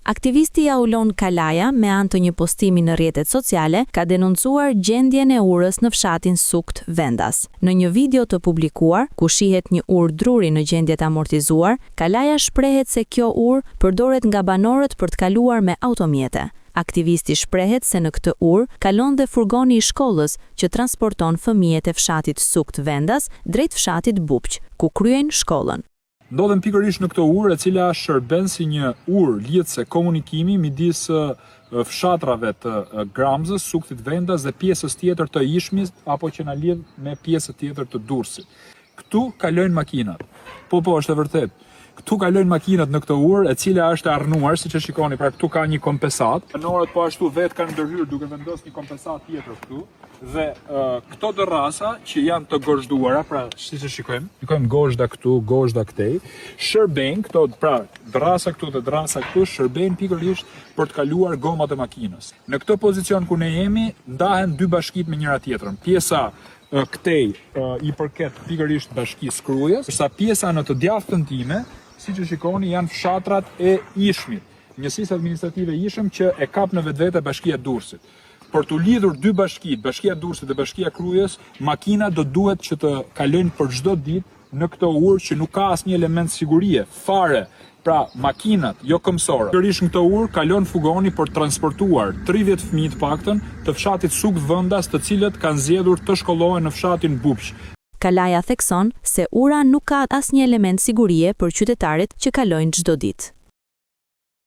Aktivisti Aulon Kalaja, me anë të një postimi në rrjetet sociale, ka denoncuar gjendjen e urës në fshatin Sukt Vendas. Në një video të publikuar, ku shihet një urë druri në gjendje të amortizuar, Kalaja shprehet se kjo urë përdoret nga banorët për të kaluar me automjete. Aktivisti shprehet se në këtë urë kalon dhe furgoni i shkollës që transporton fëmijët e fshatit Sukt Vendas drejt fshatit Bupq, ku kryejnë shkollën. Ndodhem pikërisht në këtë urë, e cila shërben si një urë lidhëse komunikimi midis fshatrave të Gramzës, Suktit Vendas dhe pjesës tjetër të Ishmit, apo që na lidh me pjesën tjetër të Durrësit. Këtu kalojnë makinat. Po, është e vërtet. Këtu kalojnë makinat në këtë urë, e cila është arnuar, siç e shikoni, pra këtu ka një kompensat. Banorët po ashtu vetë kanë ndërhyrë duke vendosur një kompensat tjetër këtu. Dhe këto dërrasa që janë të gozhduara, pra siç e shikojmë gozhda këtu, gozhda këtej, shërbejnë këto, pra dërrasa këtu dhe dërrasa këtu shërbejnë pikërisht për të kaluar gomat e makinës. Në këtë pozicion ku ne jemi, ndahen dy bashkitë me njëra tjetrën. Pjesa këtej i përket pikërisht bashkisë Krujës, ndërsa pjesa në të djathtën time, siç e shikoni, janë fshatrat e Ishmit, njësisë administrative Ishëm që e kap në vetvete bashkia Durrësit. Për të lidhur dy bashkitë, bashkia Durrësit dhe bashkia Krujës, makina do duhet që të kalojnë për çdo ditë në këtë urë që nuk ka asnjë element sigurie, fare. Pra, makinat, jo këmbësore. Pikërisht në këtë urë kalon furgoni për të transportuar 30 fëmijë të paktën të fshatit Sukt Vendas, të cilët kanë zgjedhur të shkollohen në fshatin Bupq. Kalaja thekson se ura nuk ka asnjë element sigurie për qytetarët që kalojnë çdo ditë.